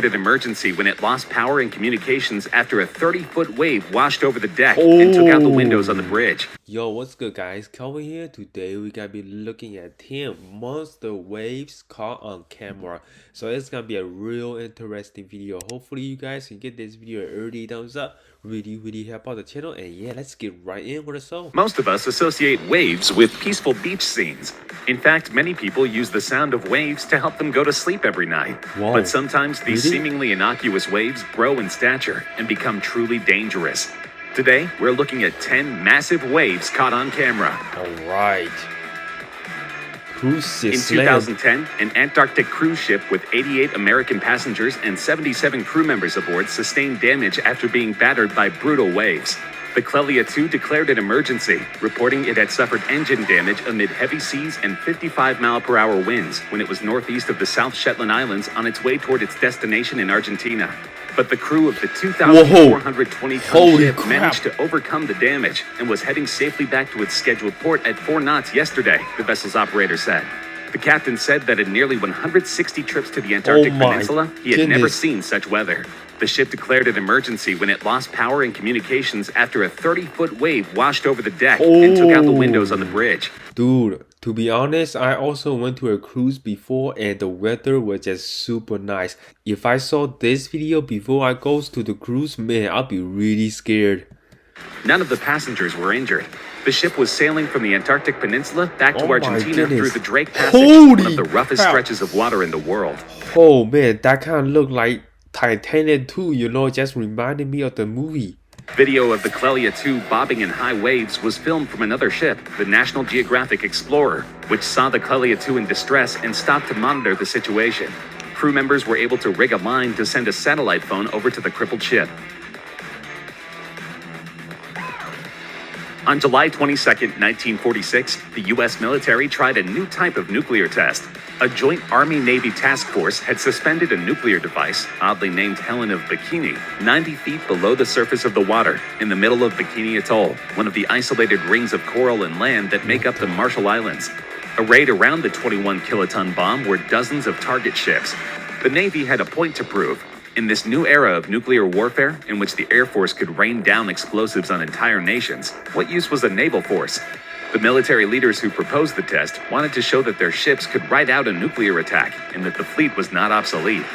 an emergency when it lost power and communications after a 30-foot wave washed over the deck and took out the windows on the bridge. Yo, what's good guys? Calvin here. Today we gonna be looking at 10 monster waves caught on camera. So it's gonna be a real interesting video. Hopefully you guys can get this video an early thumbs up. Really help out the channel, and yeah, let's get right in with the show. Most of us associate waves with peaceful beach scenes. In fact, many people use the sound of waves to help them go to sleep every night. Whoa. But sometimes these seemingly innocuous waves grow in stature and become truly dangerous. Today, we're looking at 10 massive waves caught on camera. Alright. In 2010, an Antarctic cruise ship with 88 American passengers and 77 crew members aboard sustained damage after being battered by brutal waves. The Clelia II declared an emergency, reporting it had suffered engine damage amid heavy seas and 55-mile-per-hour winds when it was northeast of the South Shetland Islands on its way toward its destination in Argentina. But the crew of the 2,420-ton ship managed to overcome the damage and was heading safely back to its scheduled port at 4 knots yesterday, the vessel's operator said. The captain said that in nearly 160 trips to the Antarctic Peninsula, he had never seen such weather. The ship declared an emergency when it lost power and communications after a 30-foot wave washed over the deck and took out the windows on the bridge. Dude, to be honest, I also went to a cruise before and the weather was just super nice. If I saw this video before I go to the cruise, man, I'll be really scared. None of the passengers were injured. The ship was sailing from the Antarctic Peninsula back to Argentina through the Drake Passage, one of the roughest stretches of water in the world. Oh man, that kind of looked like Titanic too, you know, just reminded me of the movie. Video of the Clelia II bobbing in high waves was filmed from another ship, the National Geographic Explorer, which saw the Clelia II in distress and stopped to monitor the situation. Crew members were able to rig a line to send a satellite phone over to the crippled ship. On July 22, 1946, the U.S. military tried a new type of nuclear test. A joint Army-Navy task force had suspended a nuclear device, oddly named Helen of Bikini, 90 feet below the surface of the water, in the middle of Bikini Atoll, one of the isolated rings of coral and land that make up the Marshall Islands. Arrayed around the 21-kiloton bomb were dozens of target ships. The Navy had a point to prove. In this new era of nuclear warfare, in which the Air Force could rain down explosives on entire nations, what use was a naval force? The military leaders who proposed the test wanted to show that their ships could ride out a nuclear attack and that the fleet was not obsolete.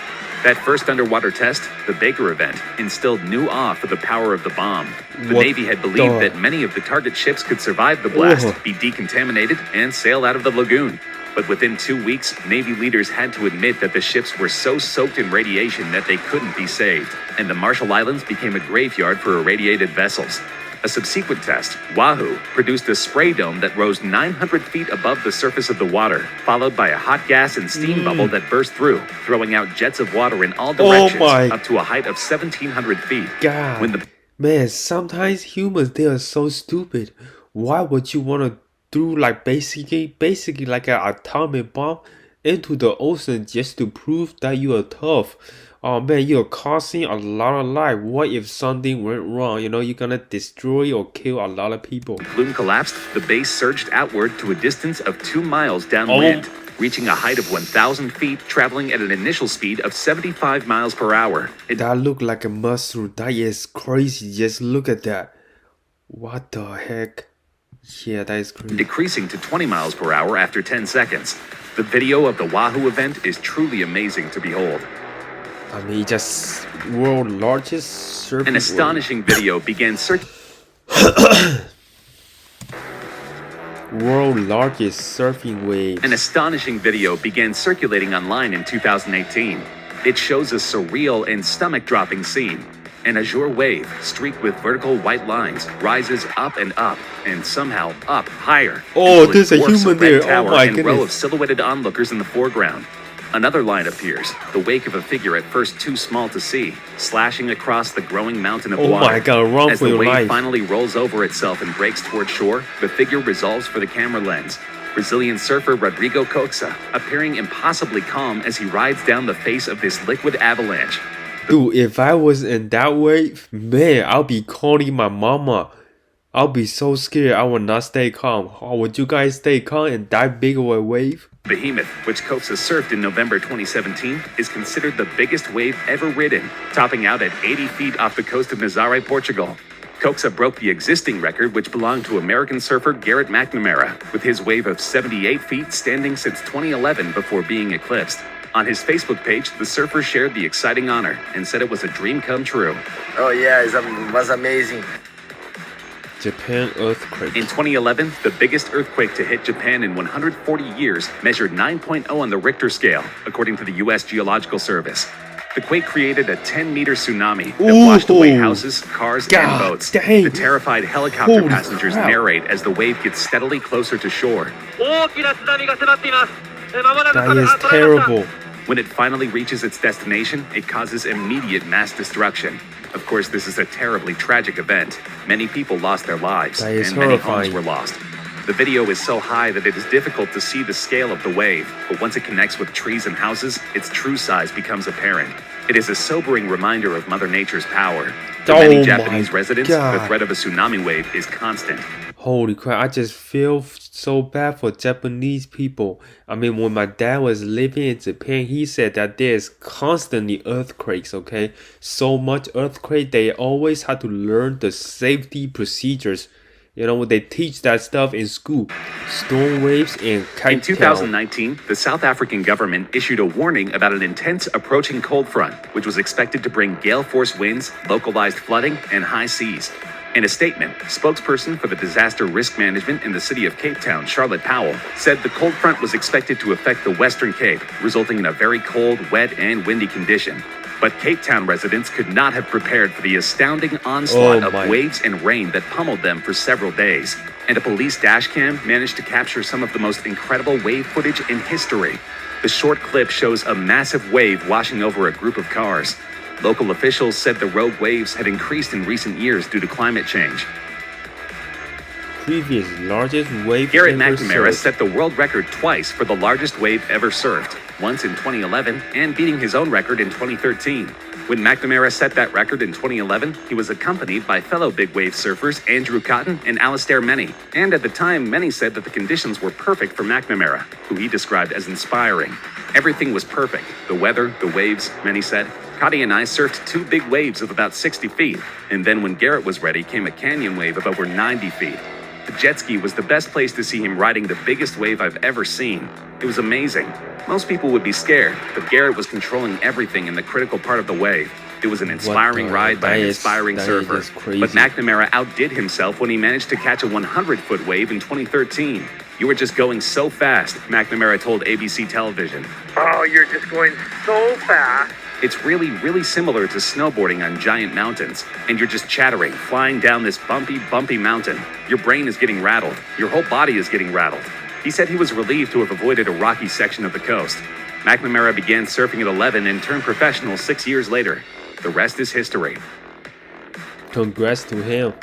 That first underwater test, the Baker event, instilled new awe for the power of the bomb. The Navy had believed that many of the target ships could survive the blast, be decontaminated, and sail out of the lagoon. But within 2 weeks, Navy leaders had to admit that the ships were so soaked in radiation that they couldn't be saved, and the Marshall Islands became a graveyard for irradiated vessels. A subsequent test, WAHOO, produced a spray dome that rose 900 feet above the surface of the water, followed by a hot gas and steam bubble that burst through, throwing out jets of water in all directions, up to a height of 1,700 feet. God, man, sometimes humans, they are so stupid. Why would you want to threw like basically like an atomic bomb into the ocean just to prove that you are tough? Oh man, you're causing a lot of life. What if something went wrong? You know, you're gonna destroy or kill a lot of people. The plume collapsed, the base surged outward to a distance of 2 miles downwind, reaching a height of 1,000 feet, traveling at an initial speed of 75 miles per hour. That looked like a mushroom. That is crazy. Just look at that. What the heck? Yeah, that is crazy. Decreasing to 20 miles per hour after 10 seconds. The video of the WAHOO event is truly amazing to behold. I mean, just world's largest surfing An astonishing video began world's largest surfing wave. An astonishing video began circulating online in 2018. It shows a surreal and stomach-dropping scene. An azure wave, streaked with vertical white lines, rises up and somehow up higher. Oh, there's a human there. Oh my goodness. And row of silhouetted onlookers in the foreground. Another line appears, the wake of a figure at first too small to see, slashing across the growing mountain of water. Oh my God, run for your life. As the wave finally rolls over itself and breaks toward shore, the figure resolves for the camera lens. Brazilian surfer Rodrigo Coxa, appearing impossibly calm as he rides down the face of this liquid avalanche. Dude, if I was in that wave, man, I'll be calling my mama. I'll be so scared. I will not stay calm. How would you guys stay calm and dive big of a wave? Behemoth, which Coxa surfed in November 2017, is considered the biggest wave ever ridden, topping out at 80 feet off the coast of Nazaré, Portugal. Coxa broke the existing record, which belonged to American surfer Garrett McNamara, with his wave of 78 feet standing since 2011 before being eclipsed. On his Facebook page, the surfer shared the exciting honor and said it was a dream come true. Oh yeah, it was amazing. Japan earthquake. In 2011, the biggest earthquake to hit Japan in 140 years measured 9.0 on the Richter scale, according to the U.S. Geological Service. The quake created a 10-meter tsunami that washed away houses, cars, and boats. Dang. The terrified helicopter Holy passengers crap. narrate as the wave gets steadily closer to shore. That is terrible. When it finally reaches its destination, it causes immediate mass destruction. Of course, this is a terribly tragic event. Many people lost their lives, That is and many homes horrifying. were lost. The video is so high that it is difficult to see the scale of the wave, but once it connects with trees and houses, its true size becomes apparent. It is a sobering reminder of Mother Nature's power. For many Oh Japanese my residents, the God. threat of a tsunami wave is constant. Holy crap, I just feel so bad for Japanese people. I mean, when my dad was living in Japan, he said that there's constantly earthquakes, okay? So much earthquake, they always had to learn the safety procedures. You know, they teach that stuff in school. Storm waves and In CAPETOWN. 2019, the South African government issued a warning about an intense approaching cold front, which was expected to bring gale force winds, localized flooding, and high seas. In a statement, spokesperson for the Disaster Risk Management in the city of Cape Town, Charlotte Powell, said the cold front was expected to affect the Western Cape, resulting in a very cold, wet, and windy condition. But Cape Town residents could not have prepared for the astounding onslaught Oh of my. waves and rain that pummeled them for several days. And a police dashcam managed to capture some of the most incredible wave footage in history. The short clip shows a massive wave washing over a group of cars. Local officials said the rogue waves had increased in recent years due to climate change. Previous largest wave Garrett ever McNamara surfed. set the world record twice for the largest wave ever surfed, once in 2011 and beating his own record in 2013. When McNamara set that record in 2011, he was accompanied by fellow big wave surfers Andrew Cotton and Alastair Menny. And at the time, Menny said that the conditions were perfect for McNamara, who he described as inspiring. Everything was perfect. The weather, the waves, Menny said. Cotty and I surfed two big waves of about 60 feet. And then when Garrett was ready, came a canyon wave of over 90 feet. The jet ski was the best place to see him riding the biggest wave I've ever seen. It was amazing. Most people would be scared, but Garrett was controlling everything in the critical part of the wave. It was an inspiring ride by an inspiring surfer. That is crazy. But McNamara outdid himself when he managed to catch a 100-foot wave in 2013. You were just going so fast, McNamara told ABC Television. Oh, you're just going so fast. It's really, really similar to snowboarding on giant mountains, and you're just chattering, flying down this bumpy mountain. Your brain is getting rattled. Your whole body is getting rattled. He said he was relieved to have avoided a rocky section of the coast. McNamara began surfing at 11 and turned professional 6 years later. The rest is history. Congrats to him.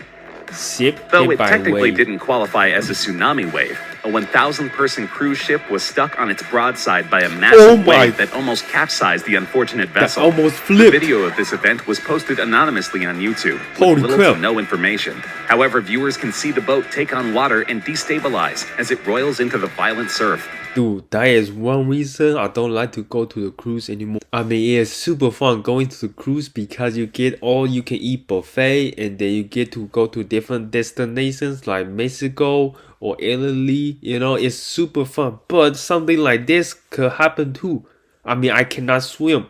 Ship Though hit it by technically wave. didn't qualify as a tsunami wave, a 1,000-person cruise ship was stuck on its broadside by a massive Oh my- wave that almost capsized the unfortunate That vessel. almost The flipped. video of this event was posted anonymously on YouTube Holy with little crap. to no information. However, viewers can see the boat take on water and destabilize as it roils into the violent surf. Dude, that is one reason I don't like to go to the cruise anymore. I mean, it's super fun going to the cruise because you get all you can eat buffet and then you get to go to different destinations like Mexico or Italy. You know, it's super fun. But something like this could happen too. I mean, I cannot swim.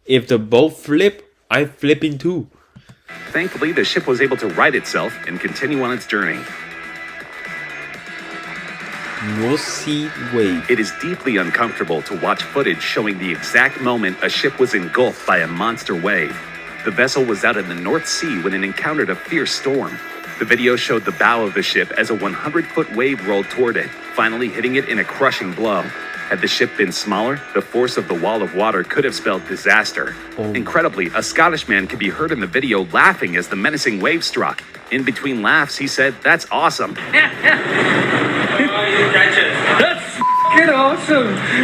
If the boat flip, I'm flipping too. Thankfully, the ship was able to right itself and continue on its journey. North Sea wave. It is deeply uncomfortable to watch footage showing the exact moment a ship was engulfed by a monster wave. The vessel was out in the North Sea when it encountered a fierce storm. The video showed the bow of the ship as a 100-foot wave rolled toward it, finally hitting it in a crushing blow. Had the ship been smaller, the force of the wall of water could have spelled disaster. Oh. Incredibly, a Scottish man could be heard in the video laughing as the menacing wave struck. In between laughs, he said, "That's awesome."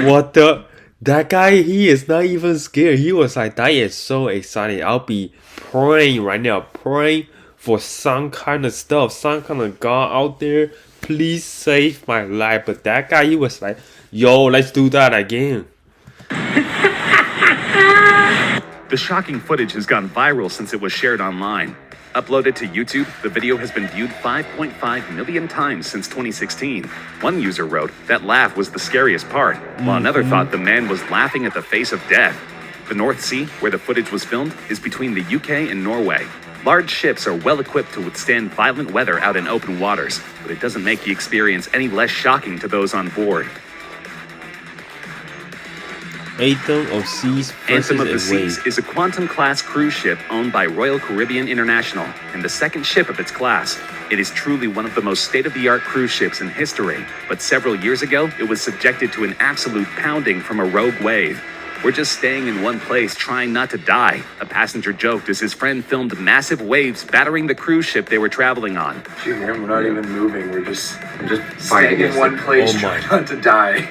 What the? That guy, he is not even scared. He was like, that is so exciting. I'll be praying right now, praying for some kind of stuff, some kind of God out there, please save my life. But that guy, he was like, yo, let's do that again. The shocking footage has gone viral since it was shared online. Uploaded to YouTube, the video has been viewed 5.5 million times since 2016. One user wrote that laugh was the scariest part, while another thought the man was laughing at the face of death. The North Sea, where the footage was filmed, is between the UK and Norway. Large ships are well equipped to withstand violent weather out in open waters, but it doesn't make the experience any less shocking to those on board. Anthem of Seas Anthem of the versus Seas Wave. is a Quantum-class cruise ship owned by Royal Caribbean International and the second ship of its class. It is truly one of the most state-of-the-art cruise ships in history, but several years ago, it was subjected to an absolute pounding from a rogue wave. "We're just staying in one place, trying not to die," a passenger joked as his friend filmed massive waves battering the cruise ship they were traveling on. We're not even moving. We're just fighting staying in one place, Oh my. trying not to die.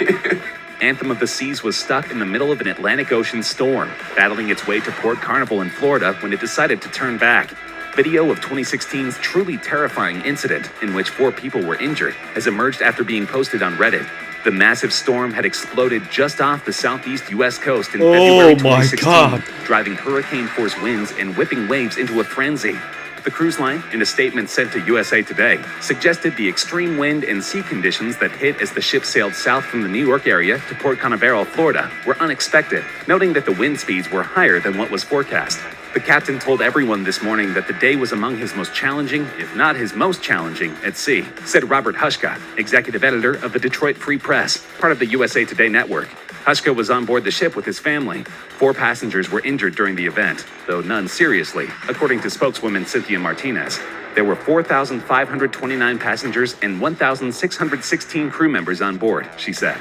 Anthem of the Seas was stuck in the middle of an Atlantic Ocean storm, battling its way to Port Carnival in Florida when it decided to turn back. Video of 2016's truly terrifying incident, in which 4 people were injured, has emerged after being posted on Reddit. The massive storm had exploded just off the southeast U.S. coast in February Oh my 2016, God. driving hurricane-force winds and whipping waves into a frenzy. The cruise line, in a statement sent to USA Today, suggested the extreme wind and sea conditions that hit as the ship sailed south from the New York area to Port Canaveral, Florida, were unexpected, noting that the wind speeds were higher than what was forecast. The captain told everyone this morning that the day was among his most challenging, if not his most challenging, at sea, said Robert Hushka, executive editor of the Detroit Free Press, part of the USA Today network. Hushka was on board the ship with his family. 4 passengers were injured during the event, though none seriously, according to spokeswoman Cynthia Martinez. There were 4,529 passengers and 1,616 crew members on board, she said.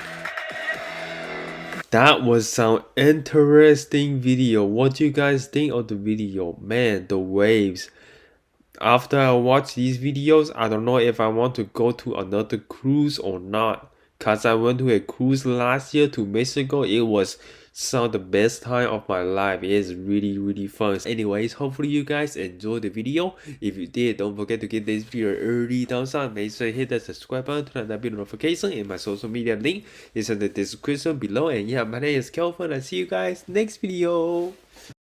That was some interesting video. What do you guys think of the video? Man, the waves. After I watch these videos, I don't know if I want to go to another cruise or not. Cause I went to a cruise last year to Mexico. It was some of the best time of my life. It is really fun. Anyways, hopefully you guys enjoyed the video. If you did, don't forget to give this video an early thumbs up. Make sure you hit that subscribe button, turn on that bell notification, and my social media link is in the description below. And yeah, my name is Kelvin. I'll see you guys next video.